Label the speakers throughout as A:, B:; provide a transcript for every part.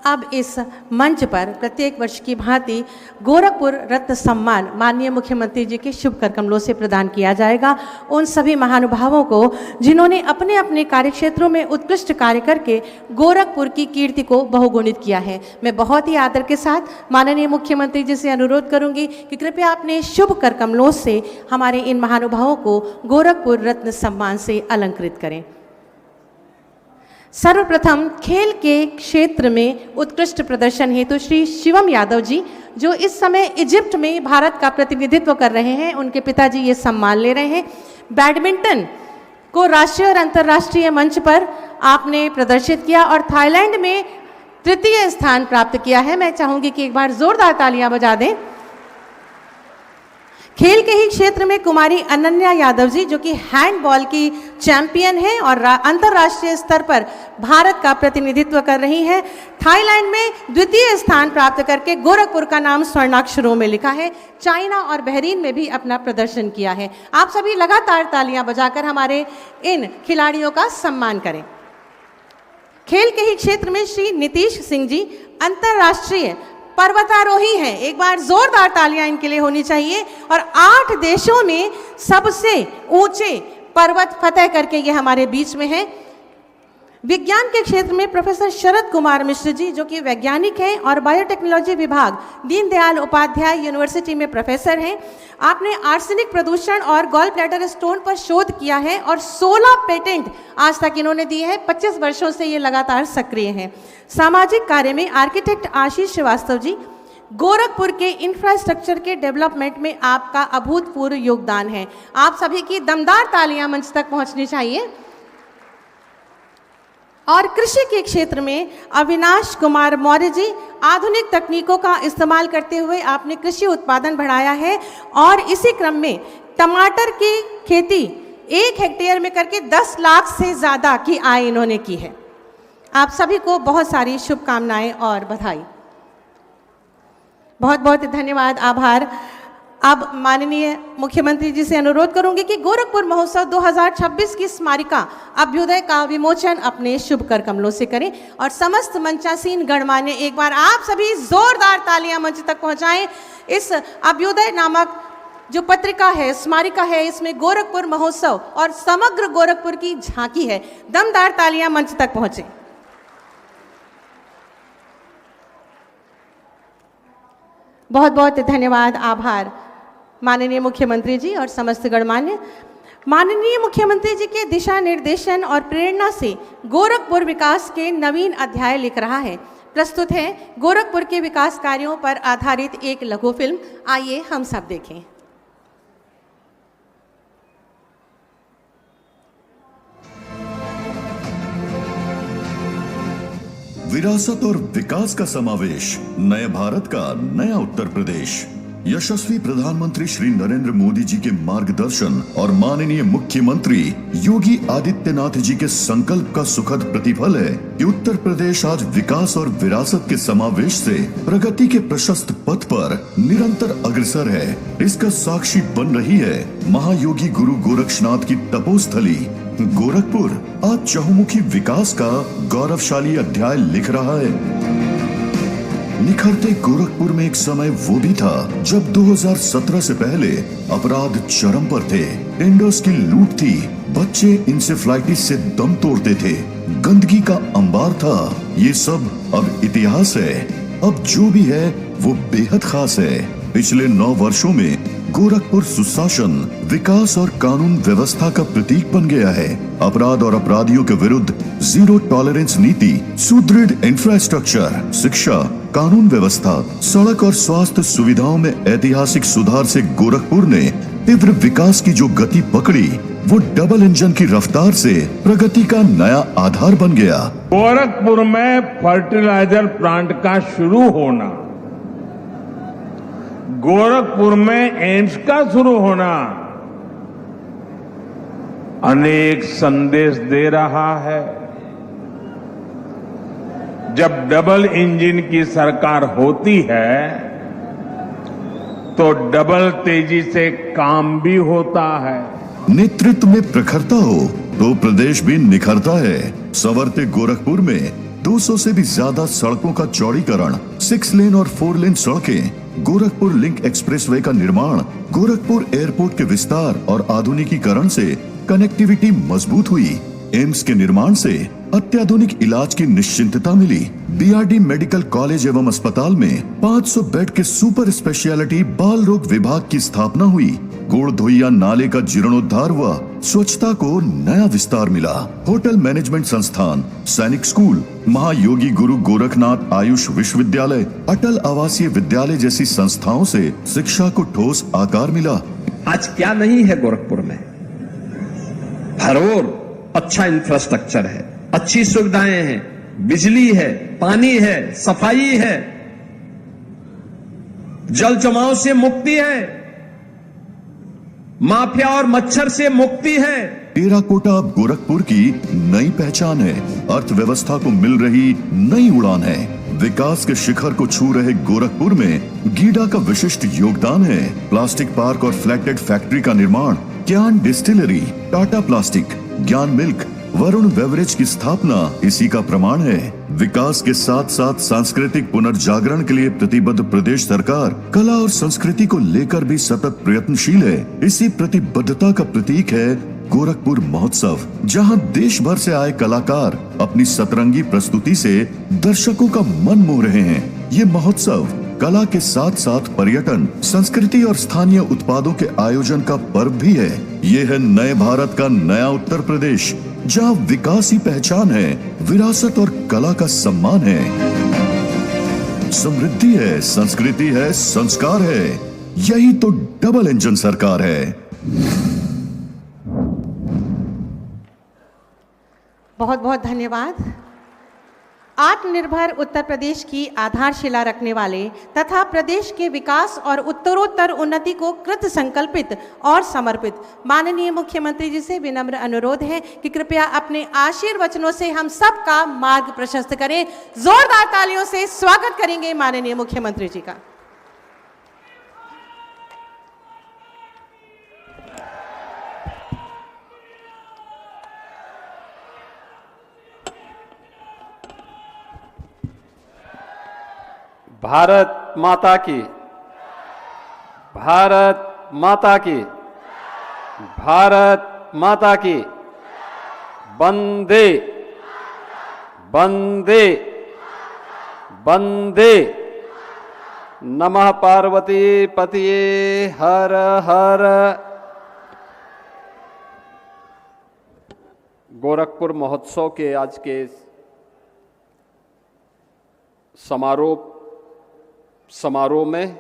A: अब इस मंच पर प्रत्येक वर्ष की भांति गोरखपुर रत्न सम्मान माननीय मुख्यमंत्री जी के शुभ कर कमलों से प्रदान किया जाएगा उन सभी महानुभावों को जिन्होंने अपने अपने कार्यक्षेत्रों में उत्कृष्ट कार्य करके गोरखपुर की कीर्ति को बहुगुणित किया है। मैं बहुत ही आदर के साथ माननीय मुख्यमंत्री जी से अनुरोध करूंगी कि कृपया अपने शुभ कर कमलों से हमारे इन महानुभावों को गोरखपुर रत्न सम्मान से अलंकृत करें। सर्वप्रथम खेल के क्षेत्र में उत्कृष्ट प्रदर्शन हेतु श्री शिवम यादव जी, जो इस समय इजिप्ट में भारत का प्रतिनिधित्व कर रहे हैं, उनके पिताजी ये सम्मान ले रहे हैं। बैडमिंटन को राष्ट्रीय और अंतर्राष्ट्रीय मंच पर आपने प्रदर्शित किया और थाईलैंड में तृतीय स्थान प्राप्त किया है। मैं चाहूंगी कि एक बार जोरदार तालियां बजा दें। खेल के ही क्षेत्र में कुमारी अनन्या यादव जी, जो कि हैंडबॉल की चैंपियन हैं और अंतर्राष्ट्रीय स्तर पर भारत का प्रतिनिधित्व कर रही हैं, थाईलैंड में द्वितीय स्थान प्राप्त करके गोरखपुर का नाम स्वर्णाक्षरों में लिखा है। चाइना और बहरीन में भी अपना प्रदर्शन किया है। आप सभी लगातार तालियां बजाकर हमारे इन खिलाड़ियों का सम्मान करें। खेल के ही क्षेत्र में श्री नीतीश सिंह जी अंतर्राष्ट्रीय पर्वतारोही हैं, एक बार जोरदार तालियां इनके लिए होनी चाहिए और 8 देशों में सबसे ऊंचे पर्वत फतेह करके ये हमारे बीच में हैं। विज्ञान के क्षेत्र में प्रोफेसर शरद कुमार मिश्र जी, जो कि वैज्ञानिक हैं और बायोटेक्नोलॉजी विभाग दीनदयाल उपाध्याय यूनिवर्सिटी में प्रोफेसर हैं। आपने आर्सेनिक प्रदूषण और गॉल ब्लैडर स्टोन पर शोध किया है और 16 पेटेंट आज तक इन्होंने दिए हैं। 25 वर्षों से ये लगातार सक्रिय हैं। सामाजिक कार्य में आर्किटेक्ट आशीष श्रीवास्तव जी, गोरखपुर के इंफ्रास्ट्रक्चर के डेवलपमेंट में आपका अभूतपूर्व योगदान है। आप सभी की दमदार तालियां मंच तक पहुंचनी चाहिए। और कृषि के क्षेत्र में अविनाश कुमार मौर्य जी, आधुनिक तकनीकों का इस्तेमाल करते हुए आपने कृषि उत्पादन बढ़ाया है और इसी क्रम में टमाटर की खेती 1 हेक्टेयर में करके 10 लाख से ज़्यादा की आय इन्होंने की है। आप सभी को बहुत सारी शुभकामनाएं और बधाई। बहुत बहुत धन्यवाद, आभार। अब माननीय मुख्यमंत्री जी से अनुरोध करूंगी कि गोरखपुर महोत्सव 2026 की स्मारिका अभ्युदय का विमोचन अपने शुभ कर कमलों से करें और समस्त मंचासीन गणमान्य एक बार आप सभी जोरदार तालियां मंच तक पहुंचाएं। इस अभ्युदय नामक जो पत्रिका है, स्मारिका है, इसमें गोरखपुर महोत्सव और समग्र गोरखपुर की झांकी है। दमदार तालियां मंच तक पहुंचे। बहुत बहुत धन्यवाद, आभार माननीय मुख्यमंत्री जी और समस्त गणमान्य। माननीय मुख्यमंत्री जी के दिशा निर्देशन और प्रेरणा से गोरखपुर विकास के नवीन अध्याय लिख रहा है। प्रस्तुत है गोरखपुर के विकास कार्यों पर आधारित एक लघु फिल्म। आइए हम सब देखें।
B: विरासत और विकास का समावेश, नए भारत का नया उत्तर प्रदेश। यशस्वी प्रधानमंत्री श्री नरेंद्र मोदी जी के मार्गदर्शन और माननीय मुख्यमंत्री योगी आदित्यनाथ जी के संकल्प का सुखद प्रतिफल है कि उत्तर प्रदेश आज विकास और विरासत के समावेश से प्रगति के प्रशस्त पथ पर निरंतर अग्रसर है। इसका साक्षी बन रही है महायोगी गुरु गोरक्षनाथ की तपोस्थली गोरखपुर। आज चहुमुखी विकास का गौरवशाली अध्याय लिख रहा है। निखरते गोरखपुर में एक समय वो भी था जब 2017 से पहले अपराध चरम पर थे। टेंडर्स की लूट थी, बच्चे इंसेफ्लाइटिस से दम तोड़ते थे, गंदगी का अंबार था। ये सब अब इतिहास है। अब जो भी है वो बेहद खास है। पिछले 9 वर्षों में गोरखपुर सुशासन, विकास और कानून व्यवस्था का प्रतीक बन गया है। अपराध और अपराधियों के विरुद्ध जीरो टॉलरेंस नीति, सुदृढ़ इंफ्रास्ट्रक्चर, शिक्षा, कानून व्यवस्था, सड़क और स्वास्थ्य सुविधाओं में ऐतिहासिक सुधार से गोरखपुर ने तीव्र विकास की जो गति पकड़ी, वो डबल इंजन की रफ्तार से प्रगति का नया आधार बन गया।
C: गोरखपुर में फर्टिलाइजर प्लांट का शुरू होना, गोरखपुर में एम्स का शुरू होना अनेक संदेश दे रहा है। जब डबल इंजन की सरकार होती है तो डबल तेजी से काम भी होता है।
B: नेतृत्व में प्रखरता हो तो प्रदेश भी निखरता है। संवरते गोरखपुर में 200 से भी ज्यादा सड़कों का चौड़ीकरण, 6 लेन और 4 लेन सड़कें, गोरखपुर लिंक एक्सप्रेसवे का निर्माण, गोरखपुर एयरपोर्ट के विस्तार और आधुनिकीकरण से कनेक्टिविटी मजबूत हुई। एम्स के निर्माण से अत्याधुनिक इलाज की निश्चिंतता मिली। बीआरडी मेडिकल कॉलेज एवं अस्पताल में 500 बेड के सुपर स्पेशलिटी बाल रोग विभाग की स्थापना हुई। गोड़धोइया नाले का जीर्णोद्धार हुआ, स्वच्छता को नया विस्तार मिला। होटल मैनेजमेंट संस्थान, सैनिक स्कूल, महायोगी गुरु गोरखनाथ आयुष विश्वविद्यालय, अटल आवासीय विद्यालय जैसी संस्थाओं से शिक्षा को ठोस आकार मिला।
D: आज क्या नहीं है गोरखपुर में? हर ओर अच्छा इंफ्रास्ट्रक्चर है, अच्छी सुविधाएं हैं, बिजली है, पानी है, सफाई है, जल जमाव से मुक्ति है, माफिया और मच्छर से मुक्ति है।
B: टेराकोटा अब गोरखपुर की नई पहचान है, अर्थव्यवस्था को मिल रही नई उड़ान है। विकास के शिखर को छू रहे गोरखपुर में गीडा का विशिष्ट योगदान है। प्लास्टिक पार्क और फ्लैटेड फैक्ट्री का निर्माण, ज्ञान डिस्टिलरी, टाटा प्लास्टिक, ज्ञान मिल्क, वरुण बेवरेज की स्थापना इसी का प्रमाण है। विकास के साथ साथ सांस्कृतिक पुनर्जागरण के लिए प्रतिबद्ध प्रदेश सरकार कला और संस्कृति को लेकर भी सतत प्रयत्नशील है। इसी प्रतिबद्धता का प्रतीक है गोरखपुर महोत्सव, जहां देश भर से आए कलाकार अपनी सतरंगी प्रस्तुति से दर्शकों का मन मोह रहे हैं। ये महोत्सव कला के साथ साथ पर्यटन, संस्कृति और स्थानीय उत्पादों के आयोजन का पर्व भी है। ये है नए भारत का नया उत्तर प्रदेश, जहाँ विकास ही पहचान है, विरासत और कला का सम्मान है। समृद्धि है, संस्कृति है, संस्कार है, यही तो डबल इंजन सरकार है।
A: बहुत बहुत धन्यवाद। आत्मनिर्भर उत्तर प्रदेश की आधारशिला रखने वाले तथा प्रदेश के विकास और उत्तरोत्तर उन्नति को कृत संकल्पित और समर्पित माननीय मुख्यमंत्री जी से विनम्र अनुरोध है कि कृपया अपने आशीर्वचनों से हम सबका मार्ग प्रशस्त करें। जोरदार तालियों से स्वागत करेंगे माननीय मुख्यमंत्री जी का।
E: भारत माता की, भारत माता की, भारत माता की, वंदे वंदे वंदे। नमः पार्वती पतिये हर हर। गोरखपुर महोत्सव के आज के समारोह में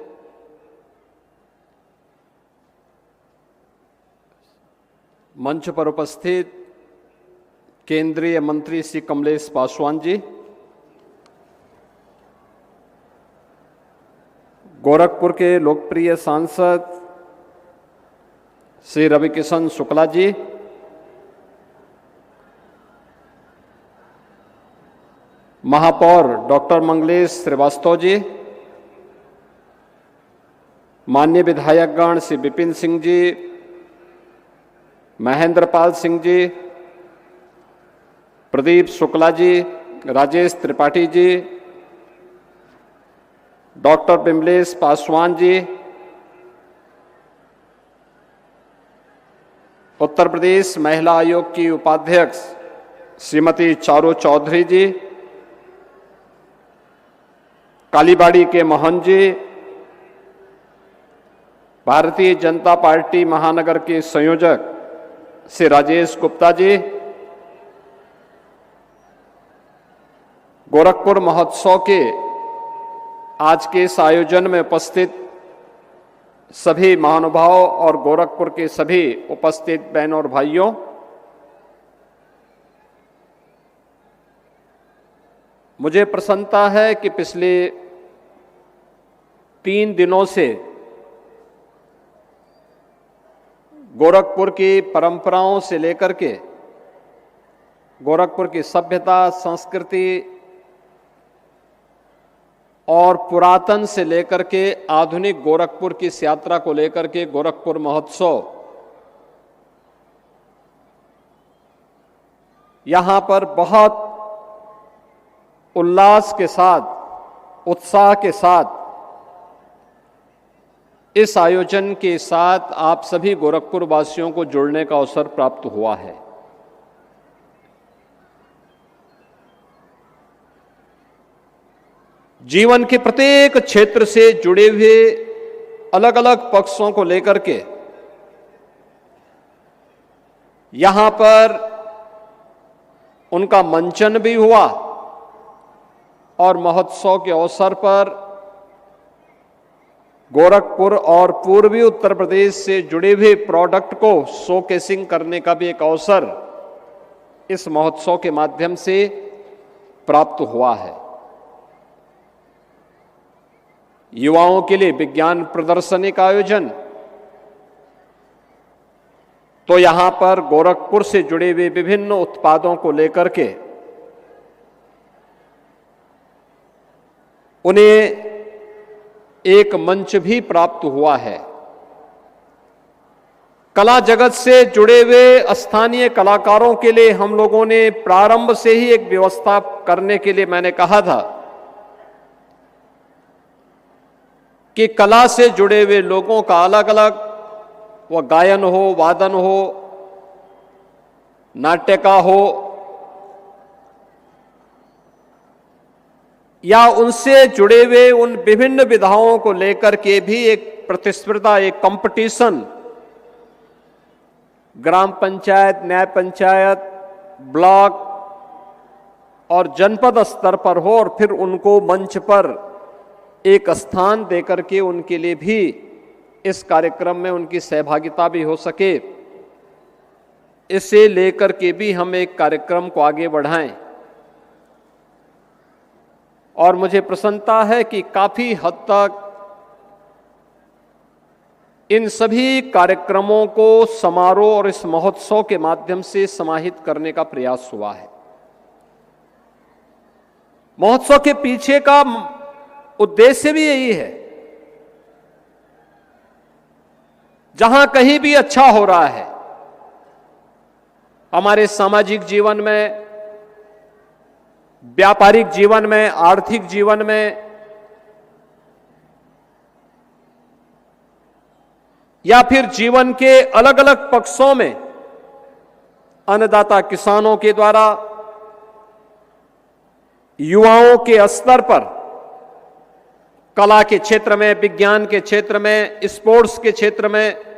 E: मंच पर उपस्थित केंद्रीय मंत्री श्री कमलेश पासवान जी, गोरखपुर के लोकप्रिय सांसद श्री रविकिशन शुक्ला जी, महापौर डॉक्टर मंगलेश श्रीवास्तव जी, माननीय विधायकगण श्री विपिन सिंह जी, महेंद्र पाल सिंह जी, प्रदीप शुक्ला जी, राजेश त्रिपाठी जी, डॉक्टर बिमलेश पासवान जी, उत्तर प्रदेश महिला आयोग की उपाध्यक्ष श्रीमती चारू चौधरी जी, कालीबाड़ी के मोहन जी, भारतीय जनता पार्टी महानगर के संयोजक श्री राजेश गुप्ता जी, गोरखपुर महोत्सव के आज के इस आयोजन में उपस्थित सभी महानुभाव और गोरखपुर के सभी उपस्थित बहनों और भाइयों, मुझे प्रसन्नता है कि पिछले 3 दिनों से गोरखपुर की परंपराओं से लेकर के गोरखपुर की सभ्यता, संस्कृति और पुरातन से लेकर के आधुनिक गोरखपुर की इस यात्रा को लेकर के गोरखपुर महोत्सव यहां पर बहुत उल्लास के साथ, उत्साह के साथ इस आयोजन के साथ आप सभी गोरखपुर वासियों को जुड़ने का अवसर प्राप्त हुआ है। जीवन के प्रत्येक क्षेत्र से जुड़े हुए अलग अलग पक्षों को लेकर के यहां पर उनका मंचन भी हुआ और महोत्सव के अवसर पर गोरखपुर और पूर्वी उत्तर प्रदेश से जुड़े हुए प्रोडक्ट को शोकेसिंग करने का भी एक अवसर इस महोत्सव के माध्यम से प्राप्त हुआ है। युवाओं के लिए विज्ञान प्रदर्शनी का आयोजन, तो यहां पर गोरखपुर से जुड़े हुए विभिन्न उत्पादों को लेकर के उन्हें एक मंच भी प्राप्त हुआ है। कला जगत से जुड़े हुए स्थानीय कलाकारों के लिए हम लोगों ने प्रारंभ से ही एक व्यवस्था करने के लिए मैंने कहा था कि कला से जुड़े हुए लोगों का अलग अलग, वह गायन हो, वादन हो, नाट्य का हो या उनसे जुड़े हुए उन विभिन्न विधाओं को लेकर के भी एक प्रतिस्पर्धा, एक कंपटीशन ग्राम पंचायत, न्याय पंचायत, ब्लॉक और जनपद स्तर पर हो और फिर उनको मंच पर एक स्थान देकर के उनके लिए भी इस कार्यक्रम में उनकी सहभागिता भी हो सके, इसे लेकर के भी हम एक कार्यक्रम को आगे बढ़ाएं। और मुझे प्रसन्नता है कि काफी हद तक इन सभी कार्यक्रमों को समारोह और इस महोत्सव के माध्यम से समाहित करने का प्रयास हुआ है। महोत्सव के पीछे का उद्देश्य भी यही है, जहां कहीं भी अच्छा हो रहा है हमारे सामाजिक जीवन में, व्यापारिक जीवन में, आर्थिक जीवन में या फिर जीवन के अलग अलग पक्षों में अन्नदाता किसानों के द्वारा युवाओं के स्तर पर कला के क्षेत्र में, विज्ञान के क्षेत्र में, स्पोर्ट्स के क्षेत्र में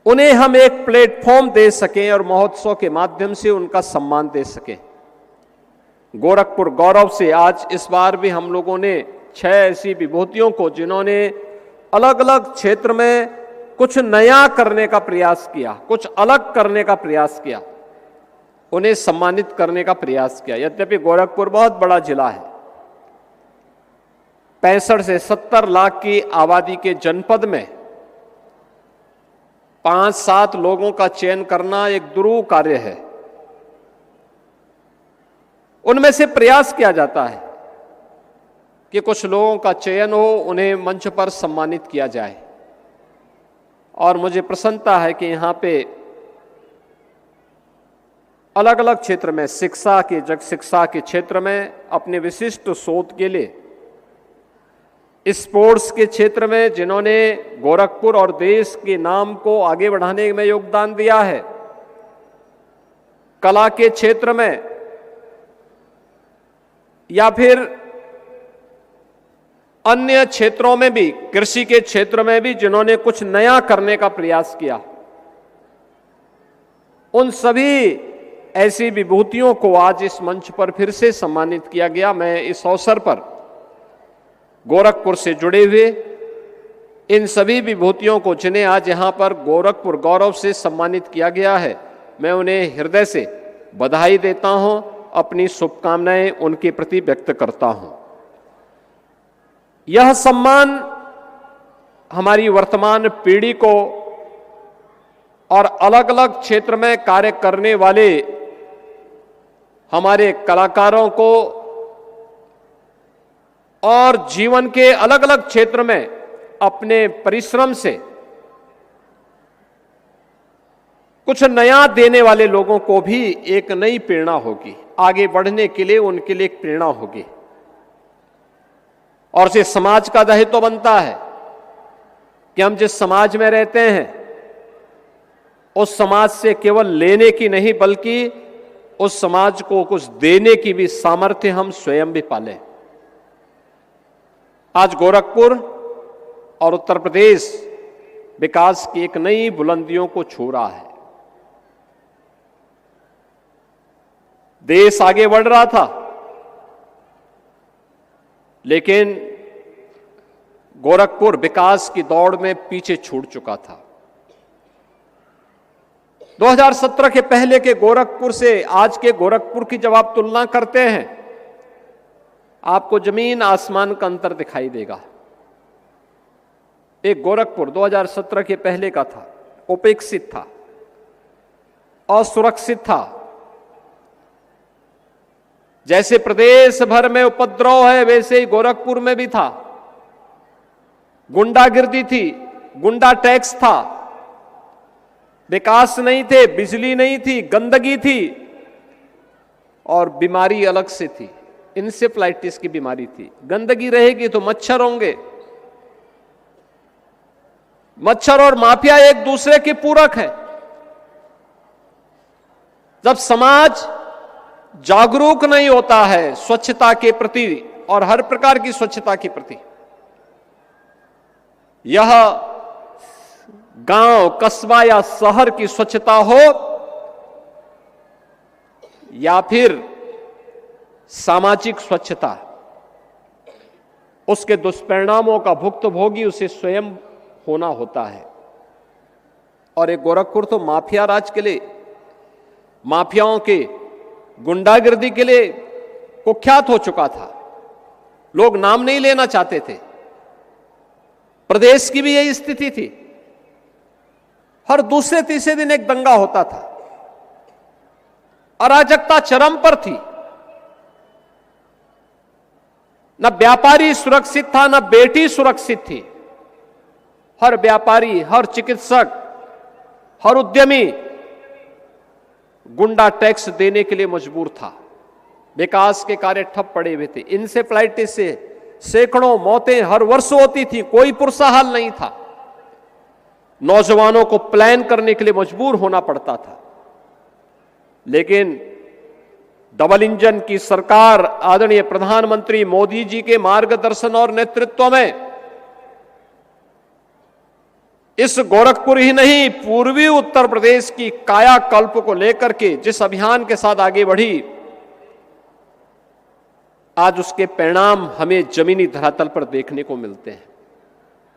E: उन्हें हम एक प्लेटफॉर्म दे सकें और महोत्सव के माध्यम से उनका सम्मान दे सकें। गोरखपुर गौरव से आज इस बार भी हम लोगों ने 6 ऐसी विभूतियों को, जिन्होंने अलग अलग क्षेत्र में कुछ नया करने का प्रयास किया, कुछ अलग करने का प्रयास किया, उन्हें सम्मानित करने का प्रयास किया। यद्यपि गोरखपुर बहुत बड़ा जिला है, 65 से 70 लाख की आबादी के जनपद में 5-7 लोगों का चयन करना एक दुरूह कार्य है। उनमें से प्रयास किया जाता है कि कुछ लोगों का चयन हो, उन्हें मंच पर सम्मानित किया जाए। और मुझे प्रसन्नता है कि यहां पे अलग अलग क्षेत्र में, शिक्षा के क्षेत्र में अपने विशिष्ट शोध के लिए, स्पोर्ट्स के क्षेत्र में जिन्होंने गोरखपुर और देश के नाम को आगे बढ़ाने में योगदान दिया है, कला के क्षेत्र में या फिर अन्य क्षेत्रों में भी, कृषि के क्षेत्र में भी जिन्होंने कुछ नया करने का प्रयास किया, उन सभी ऐसी विभूतियों को आज इस मंच पर फिर से सम्मानित किया गया। मैं इस अवसर पर गोरखपुर से जुड़े हुए इन सभी विभूतियों को, जिन्हें आज यहां पर गोरखपुर गौरव से सम्मानित किया गया है, मैं उन्हें हृदय से बधाई देता हूं, अपनी शुभकामनाएं उनके प्रति व्यक्त करता हूं। यह सम्मान हमारी वर्तमान पीढ़ी को और अलग अलग क्षेत्र में कार्य करने वाले हमारे कलाकारों को और जीवन के अलग अलग क्षेत्र में अपने परिश्रम से कुछ नया देने वाले लोगों को भी एक नई प्रेरणा होगी। आगे बढ़ने के लिए उनके लिए एक प्रेरणा होगी। और से समाज का दायित्व बनता है कि हम जिस समाज में रहते हैं उस समाज से केवल लेने की नहीं बल्कि उस समाज को कुछ देने की भी सामर्थ्य हम स्वयं भी पालें। आज गोरखपुर और उत्तर प्रदेश विकास की एक नई बुलंदियों को छू रहा है। देश आगे बढ़ रहा था, लेकिन गोरखपुर विकास की दौड़ में पीछे छूट चुका था। 2017 के पहले के गोरखपुर से आज के गोरखपुर की जब आप तुलना करते हैं, आपको जमीन आसमान का अंतर दिखाई देगा। एक गोरखपुर 2017 के पहले का था, उपेक्षित था, असुरक्षित था। जैसे प्रदेश भर में उपद्रव है वैसे ही गोरखपुर में भी था। गुंडागिर्दी थी, गुंडा टैक्स था, विकास नहीं थे, बिजली नहीं थी, गंदगी थी और बीमारी अलग से थी। इंसेफ्लाइटिस की बीमारी थी। गंदगी रहेगी तो मच्छर होंगे। मच्छर और माफिया एक दूसरे के पूरक है। जब समाज जागरूक नहीं होता है स्वच्छता के प्रति और हर प्रकार की स्वच्छता के प्रति, यह गांव, कस्बा या शहर की स्वच्छता हो या फिर सामाजिक स्वच्छता, उसके दुष्परिणामों का भुक्तभोगी उसे स्वयं होना होता है। और एक गोरखपुर तो माफिया राज के लिए, माफियाओं के गुंडागिर्दी के लिए कुख्यात हो चुका था। लोग नाम नहीं लेना चाहते थे। प्रदेश की भी यही स्थिति थी। हर दूसरे तीसरे दिन एक दंगा होता था। अराजकता चरम पर थी। न व्यापारी सुरक्षित था, न बेटी सुरक्षित थी। हर व्यापारी, हर चिकित्सक, हर उद्यमी गुंडा टैक्स देने के लिए मजबूर था। विकास के कार्य ठप पड़े हुए थे। इंसेफ्लाइटिस से सैकड़ों मौतें हर वर्ष होती थी, कोई पुरसा हल नहीं था। नौजवानों को प्लान करने के लिए मजबूर होना पड़ता था। लेकिन डबल इंजन की सरकार आदरणीय प्रधानमंत्री मोदी जी के मार्गदर्शन और नेतृत्व में इस गोरखपुर ही नहीं, पूर्वी उत्तर प्रदेश की कायाकल्प को लेकर के जिस अभियान के साथ आगे बढ़ी, आज उसके परिणाम हमें जमीनी धरातल पर देखने को मिलते हैं।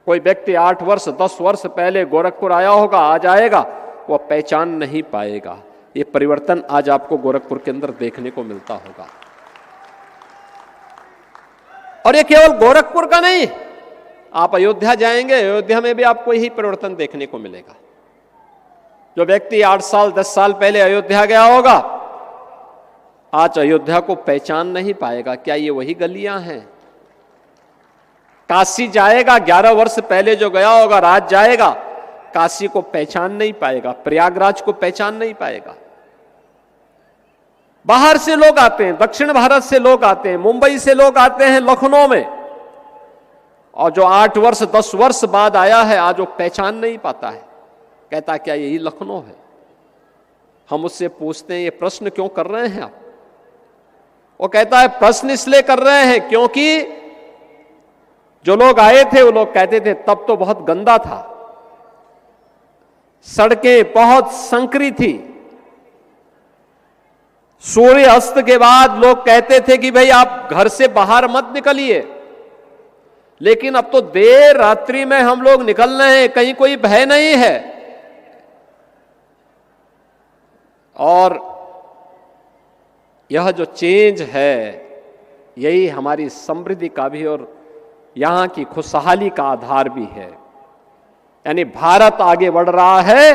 E: कोई व्यक्ति 8 वर्ष 10 वर्ष पहले गोरखपुर आया होगा, आज आएगा, वह पहचान नहीं पाएगा। ये परिवर्तन आज आपको गोरखपुर के अंदर देखने को मिलता होगा। और ये केवल गोरखपुर का नहीं, आप अयोध्या जाएंगे, अयोध्या में भी आपको यही परिवर्तन देखने को मिलेगा। जो व्यक्ति 8 साल 10 साल पहले अयोध्या गया होगा, आज अयोध्या को पहचान नहीं पाएगा। क्या ये वही गलियां हैं? काशी जाएगा, 11 वर्ष पहले जो गया होगा, राज जाएगा, काशी को पहचान नहीं पाएगा, प्रयागराज को पहचान नहीं पाएगा। बाहर से लोग आते हैं, दक्षिण भारत से लोग आते हैं, मुंबई से लोग आते हैं लखनऊ में, और जो 8 वर्ष 10 वर्ष बाद आया है, आज वो पहचान नहीं पाता है। कहता क्या यही लखनऊ है? हम उससे पूछते हैं ये प्रश्न क्यों कर रहे हैं आप? वो कहता है प्रश्न इसलिए कर रहे हैं क्योंकि जो लोग आए थे वो लोग कहते थे तब तो बहुत गंदा था, सड़कें बहुत संकरी थी, सूर्य अस्त के बाद लोग कहते थे कि भाई आप घर से बाहर मत निकलिए। लेकिन अब तो देर रात्रि में हम लोग निकल रहे हैं, कहीं कोई भय नहीं है। और यह जो चेंज है, यही हमारी समृद्धि का भी और यहां की खुशहाली का आधार भी है। यानी भारत आगे बढ़ रहा है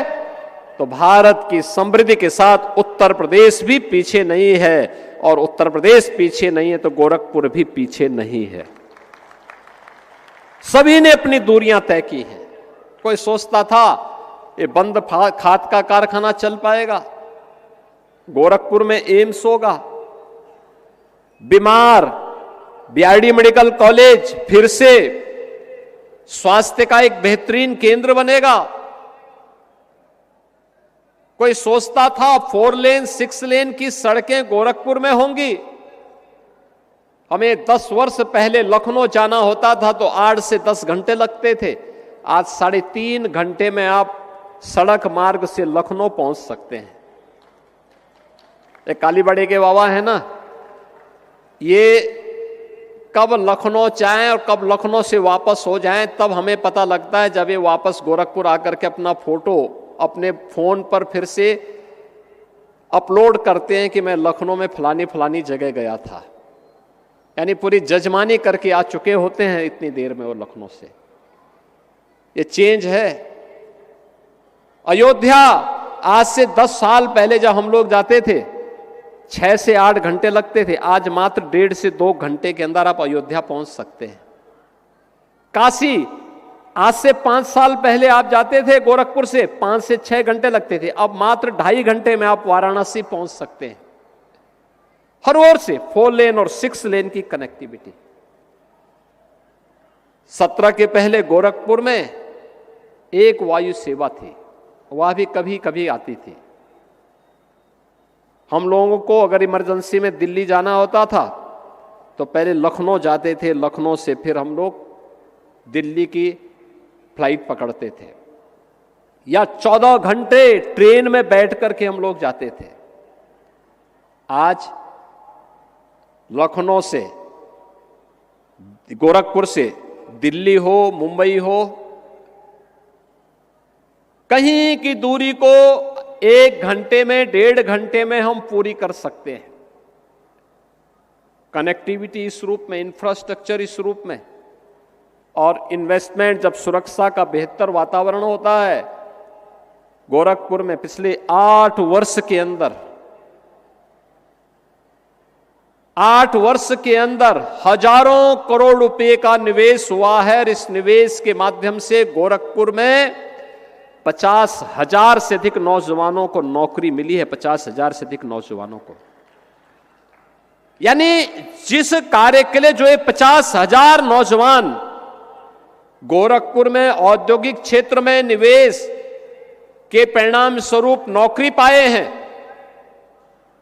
E: तो भारत की समृद्धि के साथ उत्तर प्रदेश भी पीछे नहीं है, और उत्तर प्रदेश पीछे नहीं है तो गोरखपुर भी पीछे नहीं है। सभी ने अपनी दूरियां तय की हैं। कोई सोचता था ये बंद खाद का कारखाना चल पाएगा, गोरखपुर में एम्स होगा, बीमार, बीआरडी मेडिकल कॉलेज फिर से स्वास्थ्य का एक बेहतरीन केंद्र बनेगा। कोई सोचता था 4 लेन 6 लेन की सड़कें गोरखपुर में होंगी। हमें 10 वर्ष पहले लखनऊ जाना होता था तो 8 से 10 घंटे लगते थे। आज 3.5 घंटे में आप सड़क मार्ग से लखनऊ पहुंच सकते हैं। एक कालीबाड़ी के बाबा है ना, ये कब लखनऊ जाएं और कब लखनऊ से वापस हो जाएं तब हमें पता लगता है जब ये वापस गोरखपुर आकर के अपना फोटो अपने फोन पर फिर से अपलोड करते हैं कि मैं लखनऊ में फलानी फलानी जगह गया था। यानी पूरी जजमानी करके आ चुके होते हैं इतनी देर में वो लखनऊ से। ये चेंज है। अयोध्या आज से 10 साल पहले जब हम लोग जाते थे 6 से 8 घंटे लगते थे, आज मात्र 1.5 से 2 घंटे के अंदर आप अयोध्या पहुंच सकते हैं। काशी आज से 5 साल पहले आप जाते थे गोरखपुर से 5 से 6 घंटे लगते थे, अब मात्र 2.5 घंटे में आप वाराणसी पहुंच सकते हैं। हर ओर से 4 लेन और 6 लेन की कनेक्टिविटी। 17 के पहले गोरखपुर में एक वायु सेवा थी, वह भी कभी कभी आती थी। हम लोगों को अगर इमरजेंसी में दिल्ली जाना होता था तो पहले लखनऊ जाते थे, लखनऊ से फिर हम लोग दिल्ली की फ्लाइट पकड़ते थे या 14 घंटे ट्रेन में बैठ करके हम लोग जाते थे। आज लखनऊ से, गोरखपुर से दिल्ली हो, मुंबई हो, कहीं की दूरी को 1 घंटे में 1.5 घंटे में हम पूरी कर सकते हैं। कनेक्टिविटी इस रूप में, इंफ्रास्ट्रक्चर इस रूप में, और इन्वेस्टमेंट जब सुरक्षा का बेहतर वातावरण होता है। गोरखपुर में पिछले 8 वर्ष के अंदर 8 वर्ष के अंदर हजारों करोड़ रुपए का निवेश हुआ है और इस निवेश के माध्यम से गोरखपुर में 50,000 से अधिक नौजवानों को नौकरी मिली है। 50,000 से अधिक नौजवानों को, यानी जिस कार्य के लिए जो ये 50,000 नौजवान गोरखपुर में औद्योगिक क्षेत्र में निवेश के परिणाम स्वरूप नौकरी पाए हैं,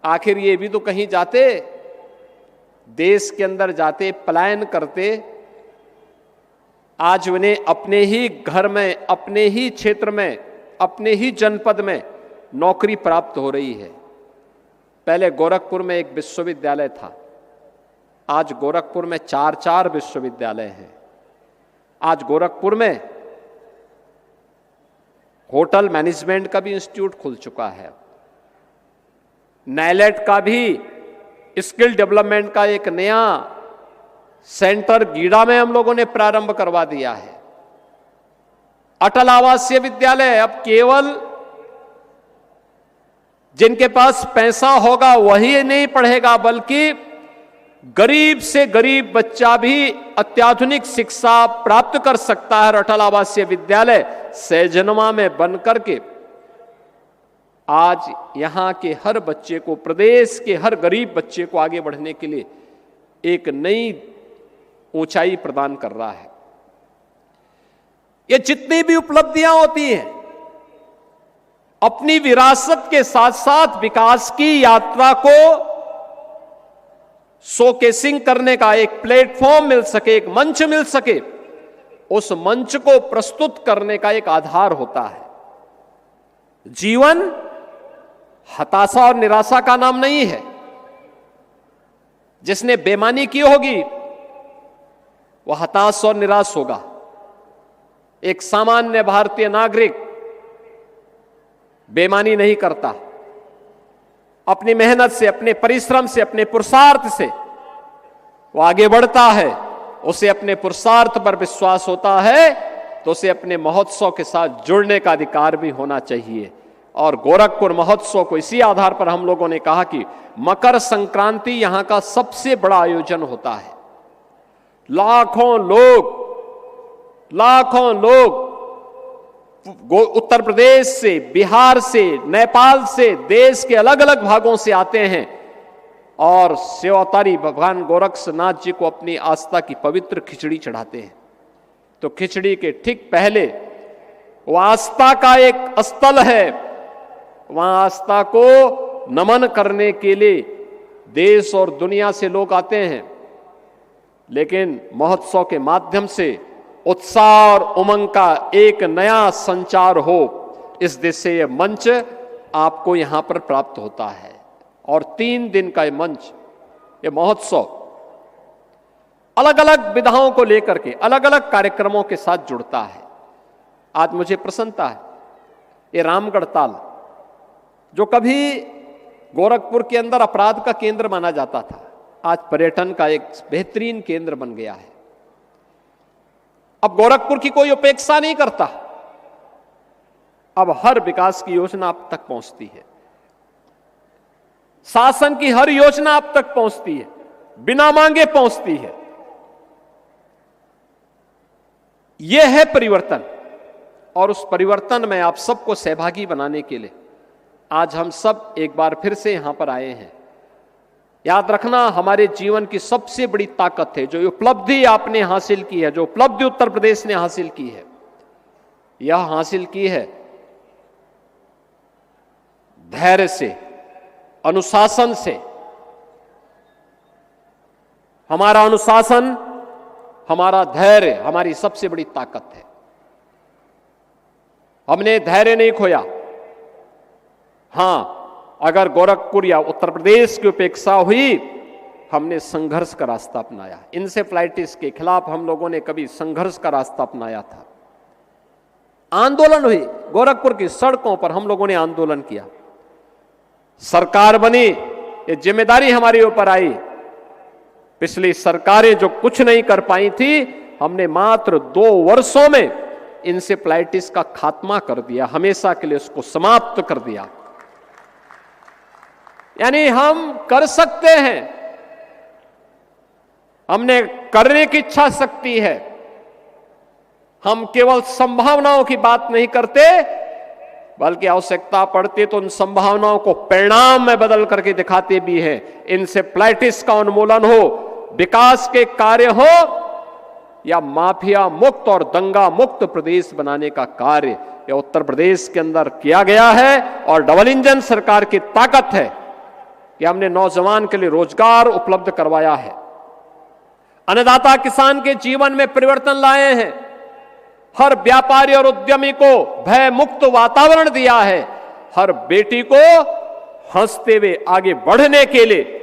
E: आखिर ये भी तो कहीं जाते, देश के अंदर जाते, पलायन करते। आज उन्हें अपने ही घर में, अपने ही क्षेत्र में, अपने ही जनपद में नौकरी प्राप्त हो रही है। पहले गोरखपुर में एक विश्वविद्यालय था, आज गोरखपुर में 4 विश्वविद्यालय हैं। आज गोरखपुर में होटल मैनेजमेंट का भी इंस्टीट्यूट खुल चुका है। नाइलेट का भी स्किल डेवलपमेंट का एक नया सेंटर गीड़ा में हम लोगों ने प्रारंभ करवा दिया है। अटल आवासीय विद्यालय अब केवल जिनके पास पैसा होगा वही नहीं पढ़ेगा, बल्कि गरीब से गरीब बच्चा भी अत्याधुनिक शिक्षा प्राप्त कर सकता है। अटल आवासीय विद्यालय सहजनवा में बनकर के आज यहां के हर बच्चे को, प्रदेश के हर गरीब बच्चे को आगे बढ़ने के लिए एक नई ऊंचाई प्रदान कर रहा है। ये जितनी भी उपलब्धियां होती हैं, अपनी विरासत के साथ साथ विकास की यात्रा को शोकेसिंग करने का एक प्लेटफॉर्म मिल सके, एक मंच मिल सके, उस मंच को प्रस्तुत करने का एक आधार होता है। जीवन हताशा और निराशा का नाम नहीं है। जिसने बेईमानी की होगी वह हताश और निराश होगा। एक सामान्य भारतीय नागरिक बेईमानी नहीं करता, अपनी मेहनत से, अपने परिश्रम से, अपने पुरुषार्थ से वो आगे बढ़ता है। उसे अपने पुरुषार्थ पर विश्वास होता है तो उसे अपने महोत्सव के साथ जुड़ने का अधिकार भी होना चाहिए। और गोरखपुर महोत्सव को इसी आधार पर हम लोगों ने कहा कि मकर संक्रांति यहां का सबसे बड़ा आयोजन होता है। लाखों लोग उत्तर प्रदेश से, बिहार से, नेपाल से, देश के अलग अलग भागों से आते हैं और सेवातारी भगवान गोरक्षनाथ जी को अपनी आस्था की पवित्र खिचड़ी चढ़ाते हैं, तो खिचड़ी के ठीक पहले वो आस्था का एक स्थल है, वहां आस्था को नमन करने के लिए देश और दुनिया से लोग आते हैं। लेकिन महोत्सव के माध्यम से उत्साह और उमंग का एक नया संचार हो, इस दिशा से यह मंच आपको यहां पर प्राप्त होता है। और 3 दिन का ये मंच, ये महोत्सव अलग अलग विधाओं को लेकर के अलग अलग कार्यक्रमों के साथ जुड़ता है। आज मुझे प्रसन्नता है, ये रामगढ़ ताल जो कभी गोरखपुर के अंदर अपराध का केंद्र माना जाता था, आज पर्यटन का एक बेहतरीन केंद्र बन गया है। अब गोरखपुर की कोई उपेक्षा नहीं करता, अब हर विकास की योजना आप तक पहुंचती है, शासन की हर योजना आप तक पहुंचती है, बिना मांगे पहुंचती है। यह है परिवर्तन, और उस परिवर्तन में आप सबको सहभागी बनाने के लिए आज हम सब एक बार फिर से यहां पर आए हैं। याद रखना, हमारे जीवन की सबसे बड़ी ताकत है, जो उपलब्धि आपने हासिल की है, जो उपलब्धि उत्तर प्रदेश ने हासिल की है, यह हासिल की है धैर्य से, अनुशासन से। हमारा अनुशासन, हमारा धैर्य हमारी सबसे बड़ी ताकत है। हमने धैर्य नहीं खोया। हां, अगर गोरखपुर या उत्तर प्रदेश की उपेक्षा हुई, हमने संघर्ष का रास्ता अपनाया। इंसेफ्लाइटिस के खिलाफ हम लोगों ने कभी संघर्ष का रास्ता अपनाया था। आंदोलन हुई, गोरखपुर की सड़कों पर हम लोगों ने आंदोलन किया। सरकार बनी, ये जिम्मेदारी हमारे ऊपर आई। पिछली सरकारें जो कुछ नहीं कर पाई थी, हमने मात्र 2 वर्षों में इंसेफ्लाइटिस का खात्मा कर दिया, हमेशा के लिए उसको समाप्त कर दिया। यानी हम कर सकते हैं, हमने करने की इच्छा शक्ति है। हम केवल संभावनाओं की बात नहीं करते, बल्कि आवश्यकता पड़ती तो उन संभावनाओं को परिणाम में बदल करके दिखाते भी हैं। इंसेफ्लाइटिस का उन्मूलन हो, विकास के कार्य हो, या माफिया मुक्त और दंगा मुक्त प्रदेश बनाने का कार्य, यह उत्तर प्रदेश के अंदर किया गया है। और डबल इंजन सरकार की ताकत है कि हमने नौजवान के लिए रोजगार उपलब्ध करवाया है, अन्नदाता किसान के जीवन में परिवर्तन लाए हैं, हर व्यापारी और उद्यमी को भय मुक्त वातावरण दिया है, हर बेटी को हंसते हुए आगे बढ़ने के लिए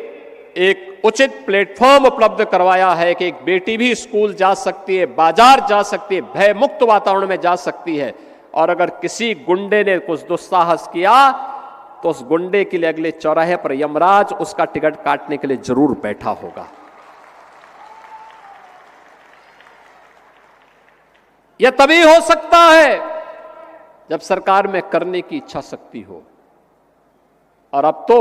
E: एक उचित प्लेटफॉर्म उपलब्ध करवाया है कि एक बेटी भी स्कूल जा सकती है, बाजार जा सकती है, भय मुक्त वातावरण में जा सकती है। और अगर किसी गुंडे ने कुछ दुस्साहस किया तो उस गुंडे के लिए अगले चौराहे पर यमराज उसका टिकट काटने के लिए जरूर बैठा होगा। यह तभी हो सकता है जब सरकार में करने की इच्छा शक्ति हो, और अब तो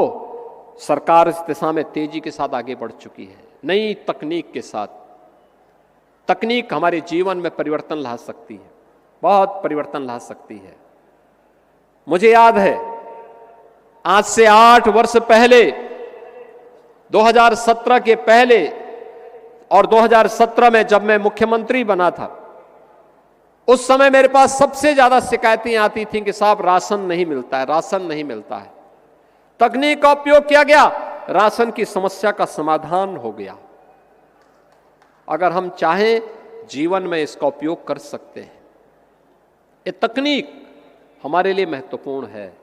E: सरकार इस दिशा में तेजी के साथ आगे बढ़ चुकी है, नई तकनीक के साथ। तकनीक हमारे जीवन में परिवर्तन ला सकती है, बहुत परिवर्तन ला सकती है। मुझे याद है, आज से 8 वर्ष पहले, 2017 के पहले और 2017 में जब मैं मुख्यमंत्री बना था, उस समय मेरे पास सबसे ज्यादा शिकायतें आती थीं कि साहब राशन नहीं मिलता है, राशन नहीं मिलता है। तकनीक का उपयोग किया गया, राशन की समस्या का समाधान हो गया। अगर हम चाहें, जीवन में इसका उपयोग कर सकते हैं। ये तकनीक हमारे लिए महत्वपूर्ण है।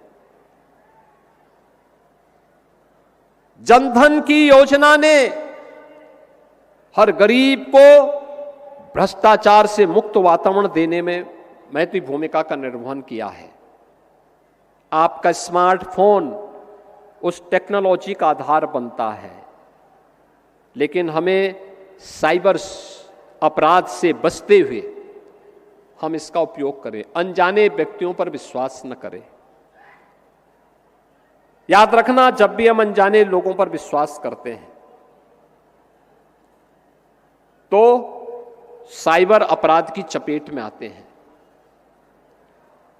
E: जनधन की योजना ने हर गरीब को भ्रष्टाचार से मुक्त वातावरण देने में महत्वपूर्ण भूमिका का निर्वहन किया है। आपका स्मार्टफोन उस टेक्नोलॉजी का आधार बनता है, लेकिन हमें साइबर अपराध से बचते हुए हम इसका उपयोग करें, अनजाने व्यक्तियों पर विश्वास न करें। याद रखना, जब भी हम अनजाने लोगों पर विश्वास करते हैं तो साइबर अपराध की चपेट में आते हैं।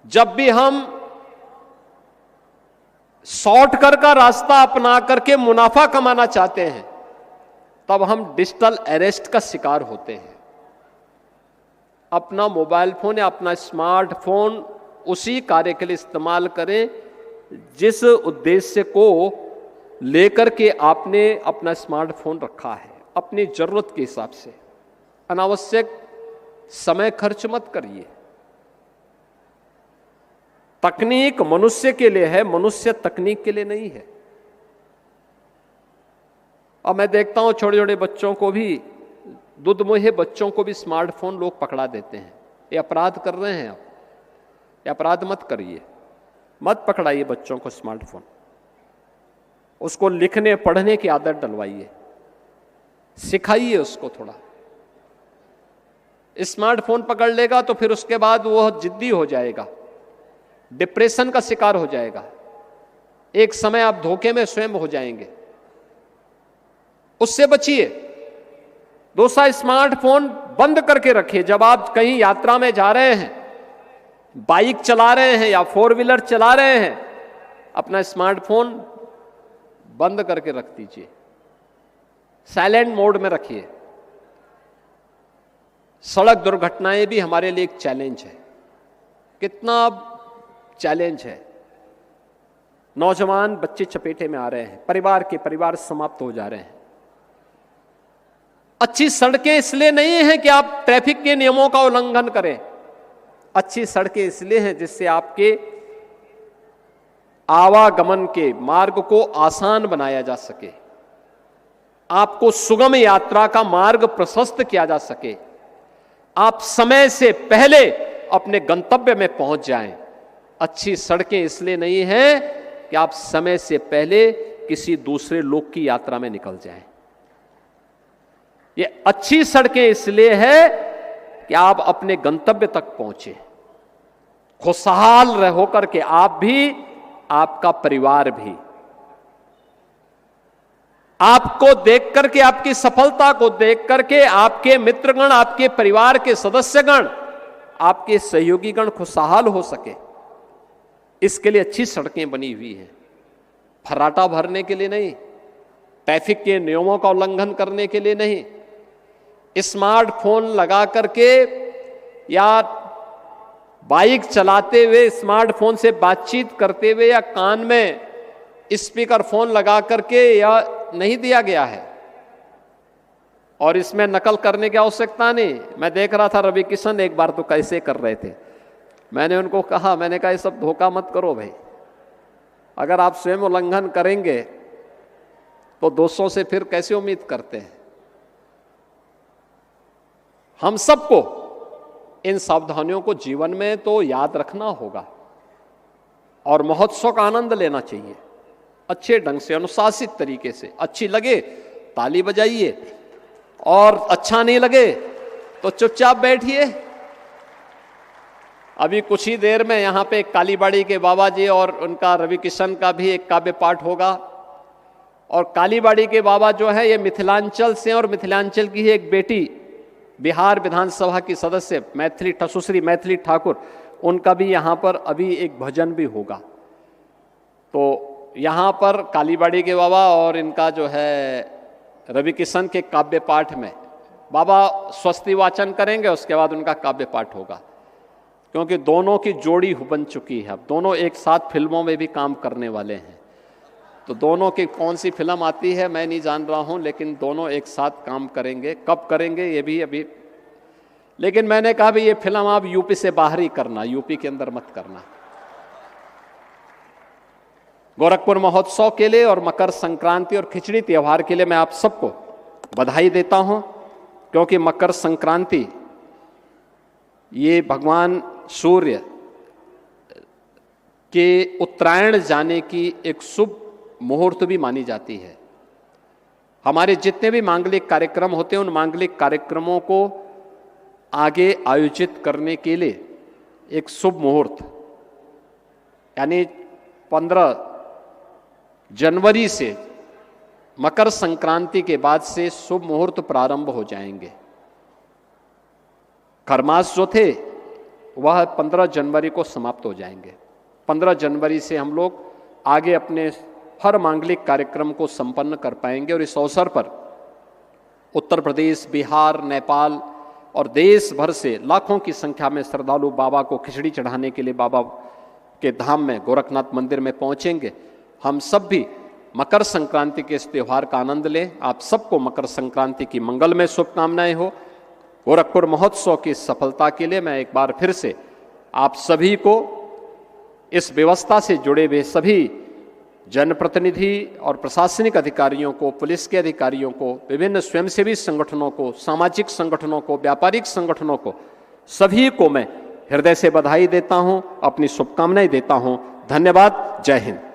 E: जब भी हम शॉर्टकट का रास्ता अपना करके मुनाफा कमाना चाहते हैं, तब हम डिजिटल अरेस्ट का शिकार होते हैं। अपना मोबाइल फोन या अपना स्मार्टफोन उसी कार्य के लिए इस्तेमाल करें जिस उद्देश्य को लेकर के आपने अपना स्मार्टफोन रखा है, अपनी जरूरत के हिसाब से। अनावश्यक समय खर्च मत करिए। तकनीक मनुष्य के लिए है, मनुष्य तकनीक के लिए नहीं है। और मैं देखता हूं छोटे छोटे बच्चों को भी, दुधमुहे बच्चों को भी स्मार्टफोन लोग पकड़ा देते हैं। ये अपराध कर रहे हैं आप, ये अपराध मत करिए, मत पकड़ाइए बच्चों को स्मार्टफोन। उसको लिखने पढ़ने की आदत डलवाइए, सिखाइए उसको थोड़ा। स्मार्टफोन पकड़ लेगा तो फिर उसके बाद वो जिद्दी हो जाएगा, डिप्रेशन का शिकार हो जाएगा। एक समय आप धोखे में स्वयं हो जाएंगे, उससे बचिए। दूसरा, स्मार्टफोन बंद करके रखिए। जब आप कहीं यात्रा में जा रहे हैं, बाइक चला रहे हैं या 4 व्हीलर चला रहे हैं, अपना स्मार्टफोन बंद करके रख दीजिए, साइलेंट मोड में रखिए। सड़क दुर्घटनाएं भी हमारे लिए एक चैलेंज है। कितना चैलेंज है। नौजवान बच्चे चपेटे में आ रहे हैं, परिवार समाप्त हो जा रहे हैं। अच्छी सड़कें इसलिए नहीं है कि आप ट्रैफिक के नियमों का उल्लंघन करें। अच्छी सड़कें इसलिए हैं जिससे आपके आवागमन के मार्ग को आसान बनाया जा सके, आपको सुगम यात्रा का मार्ग प्रशस्त किया जा सके, आप समय से पहले अपने गंतव्य में पहुंच जाएं। अच्छी सड़कें इसलिए नहीं हैं कि आप समय से पहले किसी दूसरे लोक की यात्रा में निकल जाएं। ये अच्छी सड़कें इसलिए है कि आप अपने गंतव्य तक पहुंचे, खुशहाल रहो करके, आप भी, आपका परिवार भी। आपको देख करके, आपकी सफलता को देख करके आपके मित्रगण, आपके परिवार के सदस्यगण, आपके सहयोगीगण खुशहाल हो सके, इसके लिए अच्छी सड़कें बनी हुई हैं। फर्राटा भरने के लिए नहीं, ट्रैफिक के नियमों का उल्लंघन करने के लिए नहीं। स्मार्टफोन लगा करके या बाइक चलाते हुए स्मार्टफोन से बातचीत करते हुए या कान में स्पीकर फोन लगा करके या नहीं दिया गया है। और इसमें नकल करने की आवश्यकता नहीं। मैं देख रहा था रवि किशन एक बार तो कैसे कर रहे थे। मैंने उनको कहा, मैंने कहा ये सब धोखा मत करो भाई, अगर आप स्वयं उल्लंघन करेंगे तो दोस्तों से फिर कैसे उम्मीद करते हैं। हम सबको इन सावधानियों को जीवन में तो याद रखना होगा और महोत्सव का आनंद लेना चाहिए अच्छे ढंग से, अनुशासित तरीके से। अच्छी लगे ताली बजाइए और अच्छा नहीं लगे तो चुपचाप बैठिए। अभी कुछ ही देर में यहाँ पे कालीबाड़ी के बाबा जी और उनका रवि किशन का भी एक काव्य पाठ होगा। और कालीबाड़ी के बाबा जो है ये मिथिलांचल से, और मिथिलांचल की ही एक बेटी बिहार विधानसभा की सदस्य मैथिली, सुश्री मैथिली ठाकुर, उनका भी यहाँ पर अभी एक भजन भी होगा। तो यहाँ पर कालीबाड़ी के बाबा और इनका जो है रवि किशन के काव्य पाठ में बाबा स्वस्ति वाचन करेंगे, उसके बाद उनका काव्य पाठ होगा। क्योंकि दोनों की जोड़ी बन चुकी है, अब दोनों एक साथ फिल्मों में भी काम करने वाले हैं। तो दोनों की कौन सी फिल्म आती है मैं नहीं जान रहा हूं, लेकिन दोनों एक साथ काम करेंगे। कब करेंगे ये भी अभी, लेकिन मैंने कहा भी ये फिल्म आप यूपी से बाहर ही करना, यूपी के अंदर मत करना। गोरखपुर महोत्सव के लिए और मकर संक्रांति और खिचड़ी त्योहार के लिए मैं आप सबको बधाई देता हूं, क्योंकि मकर संक्रांति ये भगवान सूर्य के उत्तरायण जाने की एक शुभ मुहूर्त भी मानी जाती है। हमारे जितने भी मांगलिक कार्यक्रम होते हैं, उन मांगलिक कार्यक्रमों को आगे आयोजित करने के लिए एक शुभ मुहूर्त, यानी 15 जनवरी से मकर संक्रांति के बाद से शुभ मुहूर्त प्रारंभ हो जाएंगे। खरमास जो थे वह 15 जनवरी को समाप्त हो जाएंगे। 15 जनवरी से हम लोग आगे अपने हर मांगलिक कार्यक्रम को संपन्न कर पाएंगे। और इस अवसर पर उत्तर प्रदेश, बिहार, नेपाल और देश भर से लाखों की संख्या में श्रद्धालु बाबा को खिचड़ी चढ़ाने के लिए बाबा के धाम में गोरखनाथ मंदिर में पहुंचेंगे। हम सब भी मकर संक्रांति के इस त्यौहार का आनंद लें। आप सबको मकर संक्रांति की मंगलमय शुभकामनाएं हो। गोरखपुर महोत्सव की सफलता के लिए मैं एक बार फिर से आप सभी को, इस व्यवस्था से जुड़े हुए सभी जनप्रतिनिधि और प्रशासनिक अधिकारियों को, पुलिस के अधिकारियों को, विभिन्न स्वयंसेवी संगठनों को, सामाजिक संगठनों को, व्यापारिक संगठनों को, सभी को मैं हृदय से बधाई देता हूं, अपनी शुभकामनाएं देता हूं। धन्यवाद। जय हिंद।